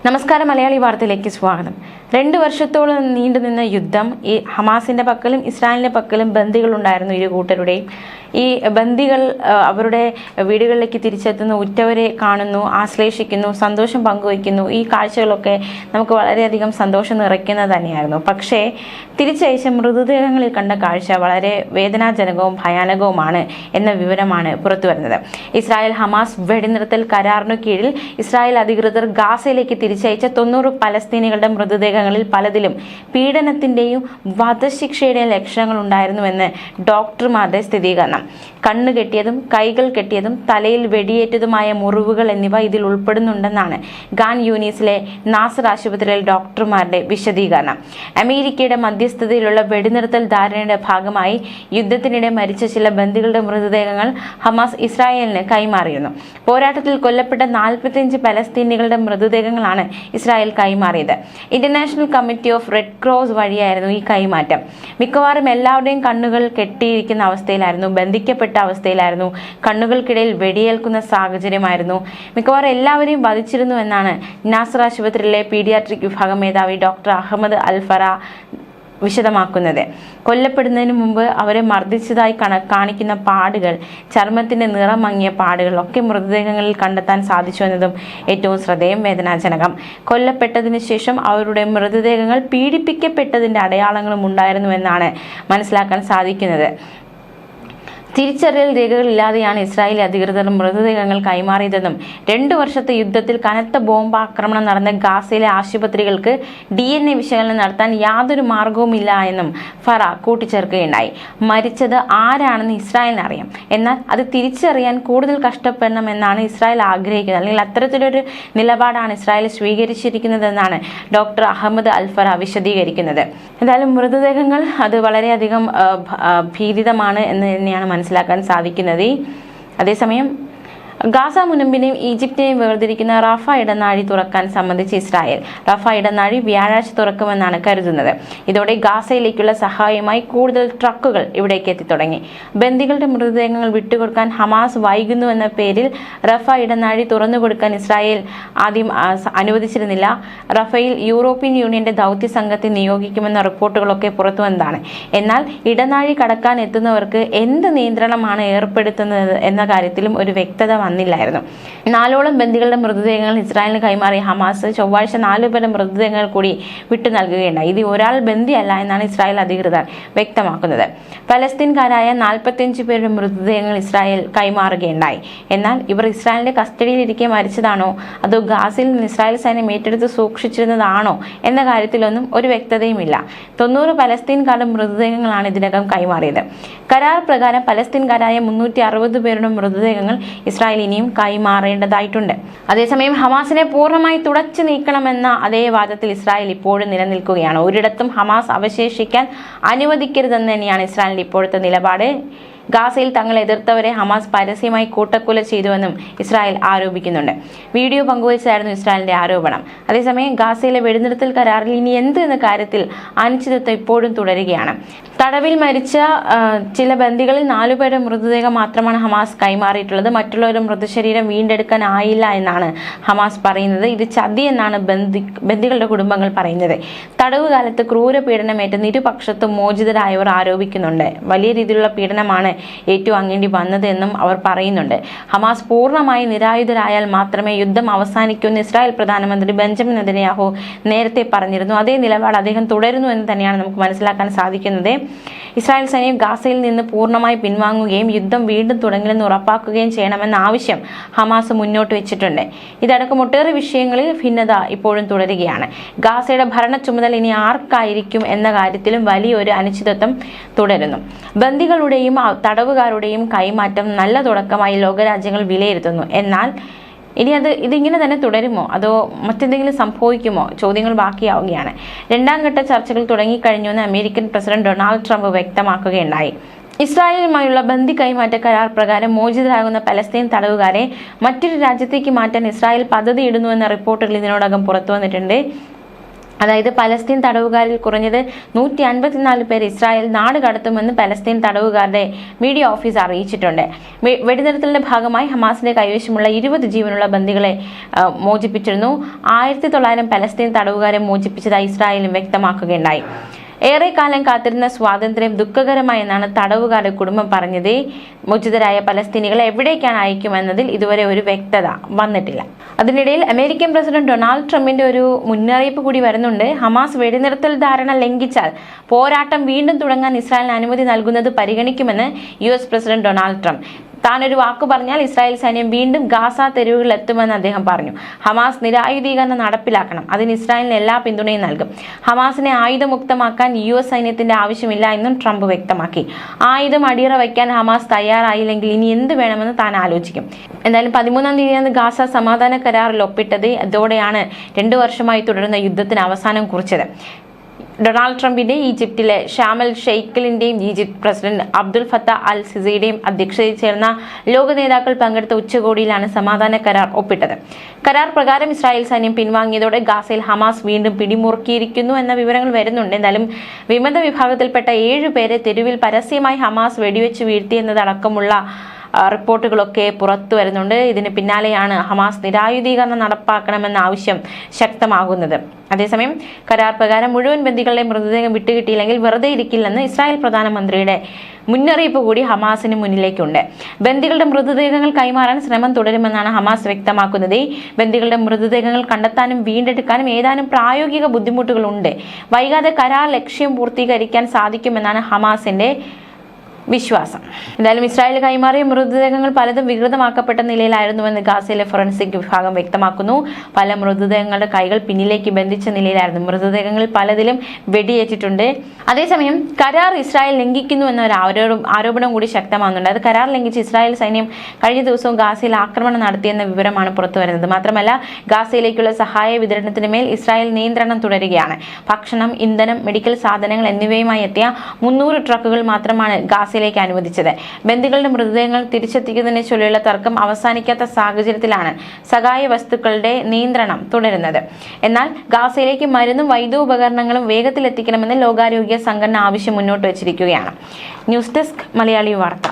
നമസ്കാരം, മലയാളി വാർത്തയിലേക്ക് സ്വാഗതം. 2 വർഷത്തോളം നീണ്ടുനിന്ന യുദ്ധം. ഈ ഹമാസിന്റെ പക്കലും ഇസ്രായേലിന്റെ പക്കലും ബന്ദികളുണ്ടായിരുന്നു. ഇരു കൂട്ടരുടെയും ഈ ബന്ദികൾ അവരുടെ വീടുകളിലേക്ക് തിരിച്ചെത്തുന്നു, ഉറ്റവരെ കാണുന്നു, ആശ്ലേഷിക്കുന്നു, സന്തോഷം പങ്കുവയ്ക്കുന്നു. ഈ കാഴ്ചകളൊക്കെ നമുക്ക് വളരെയധികം സന്തോഷം നിറയ്ക്കുന്നത് തന്നെയായിരുന്നു. പക്ഷേ തിരിച്ചയച്ച മൃതദേഹങ്ങളിൽ കണ്ട കാഴ്ച വളരെ വേദനാജനകവും ഭയാനകവുമാണ് എന്ന വിവരമാണ് പുറത്തു വരുന്നത്. ഇസ്രായേൽ ഹമാസ് വെടിനിർത്തൽ കരാറിനു കീഴിൽ ഇസ്രായേൽ അധികൃതർ ഗാസയിലേക്ക് തിരിച്ചയച്ച 90 പലസ്തീനികളുടെ മൃതദേഹങ്ങളിൽ പലതിലും പീഡനത്തിന്റെയും വധശിക്ഷയുടെയും ലക്ഷണങ്ങൾ ഉണ്ടായിരുന്നുവെന്ന് ഡോക്ടർമാരുടെ സ്ഥിരീകരണം. കണ്ണ് കെട്ടിയതും കൈകൾ കെട്ടിയതും തലയിൽ വെടിയേറ്റതുമായ മുറിവുകൾ എന്നിവ ഇതിൽ ഉൾപ്പെടുന്നുണ്ടെന്നാണ് ഖാൻ യൂനിസിലെ നാസർ ആശുപത്രിയിലെ ഡോക്ടർമാരുടെ വിശദീകരണം. അമേരിക്കയുടെ മധ്യസ്ഥതയിലുള്ള വെടിനിർത്തൽ ധാരണയുടെ ഭാഗമായി യുദ്ധത്തിനിടെ മരിച്ച ചില ബന്ദികളുടെ മൃതദേഹങ്ങൾ ഹമാസ് ഇസ്രായേലിന് കൈമാറിയിരുന്നു. പോരാട്ടത്തിൽ കൊല്ലപ്പെട്ട 45 പലസ്തീനികളുടെ മൃതദേഹങ്ങളാണ് ഇസ്രായേൽ കൈമാറിയത്. International committee of red cross വഴിയായിരുന്നു ഈ കൈമാറ്റം. മിക്കവാറും എല്ലാവരുടെയും കണ്ണുകൾ കെട്ടിയിരിക്കുന്ന അവസ്ഥയിലായിരുന്നു, ബന്ധിക്കപ്പെട്ട അവസ്ഥയിലായിരുന്നു, കണ്ണുകൾക്കിടയിൽ വെടിയേൽക്കുന്ന സാഹചര്യമായിരുന്നു. മിക്കവാറും എല്ലാവരെയും വധിച്ചിരുന്നു എന്നാണ് നാസർ ആശുപത്രിയിലെ പീഡിയാട്രിക് വിഭാഗം മേധാവി ഡോക്ടർ അഹമ്മദ് അൽഫറ വിശദമാക്കുന്നത്. കൊല്ലപ്പെടുന്നതിന് മുമ്പ് അവരെ മർദ്ദിച്ചതായി കാണിക്കുന്ന പാടുകൾ, ചർമ്മത്തിന്റെ നിറം മങ്ങിയ പാടുകൾ ഒക്കെ മൃതദേഹങ്ങളിൽ കണ്ടെത്താൻ സാധിച്ചു എന്നതും ഏറ്റവും ശ്രദ്ധേയം, വേദനാജനകം. കൊല്ലപ്പെട്ടതിന് ശേഷം അവരുടെ മൃതദേഹങ്ങൾ പീഡിപ്പിക്കപ്പെട്ടതിന്റെ അടയാളങ്ങളും ഉണ്ടായിരുന്നുവെന്നാണ് മനസ്സിലാക്കാൻ സാധിക്കുന്നത്. തിരിച്ചറിയൽ രേഖകളില്ലാതെയാണ് ഇസ്രായേലി അധികൃതർ മൃതദേഹങ്ങൾ കൈമാറിയതെന്നും 2 വർഷത്തെ യുദ്ധത്തിൽ കനത്ത ബോംബാക്രമണം നടന്ന ഗാസയിലെ ആശുപത്രികൾക്ക് DNA വിശകലനം നടത്താൻ യാതൊരു മാർഗവുമില്ല എന്നും ഫറ കൂട്ടിച്ചേർക്കുകയുണ്ടായി. മരിച്ചത് ആരാണെന്ന് ഇസ്രായേലിന് അറിയാം, എന്നാൽ അത് തിരിച്ചറിയാൻ കൂടുതൽ കഷ്ടപ്പെടണമെന്നാണ് ഇസ്രായേൽ ആഗ്രഹിക്കുന്നത്, അല്ലെങ്കിൽ അത്തരത്തിലൊരു നിലപാടാണ് ഇസ്രായേൽ സ്വീകരിച്ചിരിക്കുന്നതെന്നാണ് ഡോക്ടർ അഹമ്മദ് അൽഫറ വിശദീകരിക്കുന്നത്. എന്തായാലും മൃതദേഹങ്ങൾ അത് വളരെയധികം ഭീതിതമാണ് എന്ന് തന്നെയാണ് മനസ്സിലാക്കാൻ സാധിക്കുന്നത്. അതേസമയം ഗാസ മുനമ്പിനെയും ഈജിപ്തിനെയും വേർതിരിക്കുന്ന റഫ ഇടനാഴി തുറക്കാൻ സംബന്ധിച്ച് ഇസ്രായേൽ റഫ ഇടനാഴി വ്യാഴാഴ്ച തുറക്കുമെന്നാണ് കരുതുന്നത്. ഇതോടെ ഗാസയിലേക്കുള്ള സഹായമായി കൂടുതൽ ട്രക്കുകൾ ഇവിടേക്ക് എത്തിത്തുടങ്ങി. ബന്ദികളുടെ മൃതദേഹങ്ങൾ വിട്ടുകൊടുക്കാൻ ഹമാസ് വൈകുന്നുവെന്ന പേരിൽ റഫ ഇടനാഴി തുറന്നുകൊടുക്കാൻ ഇസ്രായേൽ ആദ്യം അനുവദിച്ചിരുന്നില്ല. റഫയിൽ യൂറോപ്യൻ യൂണിയന്റെ ദൗത്യ സംഘത്തെ നിയോഗിക്കുമെന്ന റിപ്പോർട്ടുകളൊക്കെ പുറത്തുവന്നതാണ്. എന്നാൽ ഇടനാഴി കടക്കാൻ എത്തുന്നവർക്ക് എന്ത് നിയന്ത്രണമാണ് ഏർപ്പെടുത്തുന്നത് എന്ന കാര്യത്തിലും ഒരു വ്യക്തത വന്നില്ലായിരുന്നു. 4ഓളം ബന്ദികളുടെ മൃതദേഹങ്ങൾ ഇസ്രായേലിന് കൈമാറിയ ഹമാസ് ചൊവ്വാഴ്ച 4 പേരുടെ മൃതദേഹങ്ങൾ കൂടി വിട്ടു നൽകുകയുണ്ടായി. ഇത് ഒരാൾ ബന്ദിയല്ല എന്നാണ് ഇസ്രായേൽ അധികൃതർ വ്യക്തമാക്കുന്നത്. പലസ്തീൻകാരായ 45 പേരുടെ മൃതദേഹങ്ങൾ ഇസ്രായേൽ കൈമാറുകയുണ്ടായി. എന്നാൽ ഇവർ ഇസ്രായേലിന്റെ കസ്റ്റഡിയിലിരിക്കെ മരിച്ചതാണോ അതോ ഗാസയിൽ നിന്ന് ഇസ്രായേൽ സൈന്യം ഏറ്റെടുത്ത് സൂക്ഷിച്ചിരുന്നതാണോ എന്ന കാര്യത്തിലൊന്നും ഒരു വ്യക്തതയുമില്ല. 90 പലസ്തീൻകാരുടെ മൃതദേഹങ്ങളാണ് ഇതിനകം കൈമാറിയത്. കരാർ പ്രകാരം പലസ്തീൻകാരായ 360 പേരുടെ മൃതദേഹങ്ങൾ ഇസ്രായേൽ ഇനിയും കൈമാറേണ്ടതായിട്ടുണ്ട്. അതേസമയം ഹമാസിനെ പൂർണ്ണമായി തുടച്ചു നീക്കണമെന്ന അതേ വാദത്തിൽ ഇസ്രായേൽ ഇപ്പോഴും നിലനിൽക്കുകയാണ്. ഒരിടത്തും ഹമാസ് അവശേഷിക്കാൻ അനുവദിക്കരുതെന്ന് തന്നെയാണ് ഇസ്രായേലിന്റെ ഇപ്പോഴത്തെ നിലപാട്. ഗാസയിൽ തങ്ങൾ എതിർത്തവരെ ഹമാസ് പരസ്യമായി കൂട്ടക്കൊല ചെയ്തുവെന്നും ഇസ്രായേൽ ആരോപിക്കുന്നുണ്ട്. വീഡിയോ പങ്കുവച്ചായിരുന്നു ഇസ്രായേലിന്റെ ആരോപണം. അതേസമയം ഗാസയിലെ വെടിനിർത്തൽ കരാറിൽ ഇനി എന്ത് എന്ന കാര്യത്തിൽ അനിശ്ചിതത്വം ഇപ്പോഴും തുടരുകയാണ്. തടവിൽ മരിച്ച ചില ബന്ദികളിൽ 4 പേരുടെ മൃതദേഹം മാത്രമാണ് ഹമാസ് കൈമാറിയിട്ടുള്ളത്. മറ്റുള്ളവരുടെ മൃതശരീരം വീണ്ടെടുക്കാനായില്ല എന്നാണ് ഹമാസ് പറയുന്നത്. ഇത് ചതി എന്നാണ് ബന്ദികളുടെ കുടുംബങ്ങൾ പറയുന്നത്. തടവുകാലത്ത് ക്രൂരപീഡനമേറ്റ ഇരുപക്ഷത്തും മോചിതരായവർ ആരോപിക്കുന്നുണ്ട്. വലിയ രീതിയിലുള്ള പീഡനമാണ് ഏറ്റുവാങ്ങേണ്ടി വന്നത് എന്നും അവർ പറയുന്നുണ്ട്. ഹമാസ് പൂർണ്ണമായി നിരായുധരായാൽ മാത്രമേ യുദ്ധം അവസാനിക്കൂ എന്ന് ഇസ്രായേൽ പ്രധാനമന്ത്രി ബെഞ്ചമിൻ നെതന്യാഹു നേരത്തെ പറഞ്ഞിരുന്നു. അതേ നിലപാട് അദ്ദേഹം തുടരുന്നു എന്ന് തന്നെയാണ് നമുക്ക് മനസ്സിലാക്കാൻ സാധിക്കുന്നത്. ഇസ്രായേൽ സൈന്യം ഗാസയിൽ നിന്ന് പൂർണ്ണമായി പിൻവാങ്ങുകയും യുദ്ധം വീണ്ടും തുടങ്ങില്ലെന്ന് ഉറപ്പാക്കുകയും ചെയ്യണമെന്ന ആവശ്യം ഹമാസ് മുന്നോട്ട് വെച്ചിട്ടുണ്ട്. ഇതടക്കം ഒട്ടേറെ വിഷയങ്ങളിൽ ഭിന്നത ഇപ്പോഴും തുടരുകയാണ്. ഗാസയുടെ ഭരണ ചുമതല ഇനി ആർക്കായിരിക്കും എന്ന കാര്യത്തിലും വലിയൊരു അനിശ്ചിതത്വം തുടരുന്നു. ബന്ദികളുടെയും തടവുകാരുടെയും കൈമാറ്റം നല്ല തുടക്കമായി ലോകരാജ്യങ്ങൾ വിലയിരുത്തുന്നു. എന്നാൽ ഇനി ഇതിങ്ങനെ തന്നെ തുടരുമോ അതോ മറ്റെന്തെങ്കിലും സംഭവിക്കുമോ? ചോദ്യങ്ങൾ ബാക്കിയാവുകയാണ്. 2ാം ഘട്ട ചർച്ചകൾ തുടങ്ങിക്കഴിഞ്ഞുവെന്ന് അമേരിക്കൻ പ്രസിഡന്റ് ഡൊണാൾഡ് ട്രംപ് വ്യക്തമാക്കുകയുണ്ടായി. ഇസ്രായേലുമായുള്ള ബന്ദി കൈമാറ്റ കരാർ പ്രകാരം മോചിതരാകുന്ന പലസ്തീൻ തടവുകാരെ മറ്റൊരു രാജ്യത്തേക്ക് മാറ്റാൻ ഇസ്രായേൽ പദ്ധതിയിടുന്നുവെന്ന റിപ്പോർട്ടുകൾ ഇതിനോടകം പുറത്തു വന്നിട്ടുണ്ട്. അതായത് പലസ്തീൻ തടവുകാരിൽ കുറഞ്ഞത് 154 പേർ ഇസ്രായേൽ നാട് കടത്തുമെന്ന് പലസ്തീൻ തടവുകാരുടെ മീഡിയ ഓഫീസ് അറിയിച്ചിട്ടുണ്ട്. വെടിനിർത്തലിന്റെ ഭാഗമായി ഹമാസിന്റെ കൈവശമുള്ള 20 ജീവനുള്ള ബന്ദികളെ മോചിപ്പിച്ചിരുന്നു. 1900 പലസ്തീൻ തടവുകാരെ മോചിപ്പിച്ചതായി ഇസ്രായേലും വ്യക്തമാക്കുകയുണ്ടായി. ഏറെക്കാലം കാത്തിരുന്ന സ്വാതന്ത്ര്യം ദുഃഖകരമായെന്നാണ് തടവുകാരുടെ കുടുംബം പറഞ്ഞത്. മോചിതരായ പലസ്തീനികളെ എവിടേക്കാണ് അയക്കുമെന്നതിൽ ഇതുവരെ ഒരു വ്യക്തത വന്നിട്ടില്ല. അതിനിടയിൽ അമേരിക്കൻ പ്രസിഡന്റ് ഡൊണാൾഡ് ട്രംപിന്റെ ഒരു മുന്നറിയിപ്പ് കൂടി വരുന്നുണ്ട്. ഹമാസ് വെടിനിർത്തൽ ധാരണ ലംഘിച്ചാൽ പോരാട്ടം വീണ്ടും തുടങ്ങാൻ ഇസ്രായേലിന് അനുമതി നൽകുന്നത് പരിഗണിക്കുമെന്ന് US പ്രസിഡന്റ് ഡൊണാൾഡ് ട്രംപ്. താനൊരു വാക്കു പറഞ്ഞാൽ ഇസ്രായേൽ സൈന്യം വീണ്ടും ഗാസ തെരുവുകളിൽ എത്തുമെന്ന് അദ്ദേഹം പറഞ്ഞു. ഹമാസ് നിരായുധീകരണം നടപ്പിലാക്കണം, അതിന് ഇസ്രായേലിന് എല്ലാ പിന്തുണയും നൽകും. ഹമാസിനെ ആയുധമുക്തമാക്കാൻ US സൈന്യത്തിന്റെ ആവശ്യമില്ല എന്നും ട്രംപ് വ്യക്തമാക്കി. ആയുധം അടിയറ വയ്ക്കാൻ ഹമാസ് തയ്യാറായില്ലെങ്കിൽ ഇനി എന്ത് വേണമെന്ന് താൻ ആലോചിക്കും. എന്തായാലും 13-ാം തീയതിയാണ് ഗാസ സമാധാന കരാറിൽ ഒപ്പിട്ടത്. അതോടെയാണ് 2 വർഷമായി തുടരുന്ന യുദ്ധത്തിന് അവസാനം കുറിച്ചത്. ഡൊണാൾഡ് ട്രംപിന്റെ ഈജിപ്തിലെ ഷാമൽ ഷെയ്ഖിലിന്റെയും ഈജിപ്ത് പ്രസിഡന്റ് അബ്ദുൽ ഫത്താഹ് അൽ സിസിയുടെയും അധ്യക്ഷതയിൽ ചേർന്ന ലോക നേതാക്കൾ പങ്കെടുത്ത ഉച്ചകോടിയിലാണ് സമാധാന കരാർ ഒപ്പിട്ടത്. കരാർ പ്രകാരം ഇസ്രായേൽ സൈന്യം പിൻവാങ്ങിയതോടെ ഗാസയിൽ ഹമാസ് വീണ്ടും പിടിമുറുക്കിയിരിക്കുന്നു എന്ന വിവരങ്ങൾ വരുന്നുണ്ട്. എന്നാലും വിമത വിഭാഗത്തിൽപ്പെട്ട 7 പേരെ തെരുവിൽ പരസ്യമായി ഹമാസ് വെടിവെച്ച് വീഴ്ത്തിയെന്നതടക്കമുള്ള റിപ്പോർട്ടുകളൊക്കെ പുറത്തു വരുന്നുണ്ട്. ഇതിന് പിന്നാലെയാണ് ഹമാസ് നിരായുധീകരണം നടപ്പാക്കണമെന്ന ആവശ്യം ശക്തമാകുന്നത്. അതേസമയം കരാർ പ്രകാരം മുഴുവൻ ബന്ദികളുടെ മൃതദേഹം വിട്ടുകിട്ടിയില്ലെങ്കിൽ വെറുതെ ഇരിക്കില്ലെന്ന് ഇസ്രായേൽ പ്രധാനമന്ത്രിയുടെ മുന്നറിയിപ്പ് കൂടി ഹമാസിന് മുന്നിലേക്കുണ്ട്. ബന്ദികളുടെ മൃതദേഹങ്ങൾ കൈമാറാൻ ശ്രമം തുടരുമെന്നാണ് ഹമാസ് വ്യക്തമാക്കുന്നത്. ബന്ദികളുടെ മൃതദേഹങ്ങൾ കണ്ടെത്താനും വീണ്ടെടുക്കാനും ഏതാനും പ്രായോഗിക ബുദ്ധിമുട്ടുകളുണ്ട്. വൈകാതെ കരാർ ലക്ഷ്യം പൂർത്തീകരിക്കാൻ സാധിക്കുമെന്നാണ് ഹമാസിന്റെ വിശ്വാസം. എന്തായാലും ഇസ്രായേൽ കൈമാറിയ മൃതദേഹങ്ങൾ പലതും വികൃതമാക്കപ്പെട്ട നിലയിലായിരുന്നുവെന്ന് ഗാസയിലെ ഫോറൻസിക് വിഭാഗം വ്യക്തമാക്കുന്നു. പല മൃതദേഹങ്ങളുടെ കൈകൾ പിന്നിലേക്ക് ബന്ധിച്ച നിലയിലായിരുന്നു. മൃതദേഹങ്ങൾ പലതിലും വെടിയേറ്റിട്ടുണ്ട്. അതേസമയം കരാർ ഇസ്രായേൽ ലംഘിക്കുന്നു എന്ന ഒരു ആരോപണം കൂടി ശക്തമാകുന്നുണ്ട്. അത് കരാർ ലംഘിച്ച് ഇസ്രായേൽ സൈന്യം കഴിഞ്ഞ ദിവസവും ഗാസയിൽ ആക്രമണം നടത്തിയെന്ന വിവരമാണ് പുറത്തു വരുന്നത്. മാത്രമല്ല ഗാസയിലേക്കുള്ള സഹായ വിതരണത്തിന് മേൽ ഇസ്രായേൽ നിയന്ത്രണം തുടരുകയാണ്. ഭക്ഷണം, ഇന്ധനം, മെഡിക്കൽ സാധനങ്ങൾ എന്നിവയുമായി എത്തിയ 300 ട്രക്കുകൾ മാത്രമാണ് ഗാസയിലേക്ക് അനുവദിച്ചത്. ബന്ദികളുടെ മൃതദേഹങ്ങൾ തിരിച്ചെത്തിക്കുന്നതിനെ ചൊല്ലിയുള്ള തർക്കം അവസാനിക്കാത്ത സാഹചര്യത്തിലാണ് സഹായ വസ്തുക്കളുടെ നിയന്ത്രണം തുടരുന്നത്. എന്നാൽ ഗാസയിലേക്ക് മരുന്നും വൈദ്യോപകരണങ്ങളും വേഗത്തിൽ എത്തിക്കണമെന്ന് ലോകാരോഗ്യ സംഘടന ആവശ്യം മുന്നോട്ട് വച്ചിരിക്കുകയാണ്. ന്യൂസ് ഡെസ്ക് മലയാളി വാർത്ത.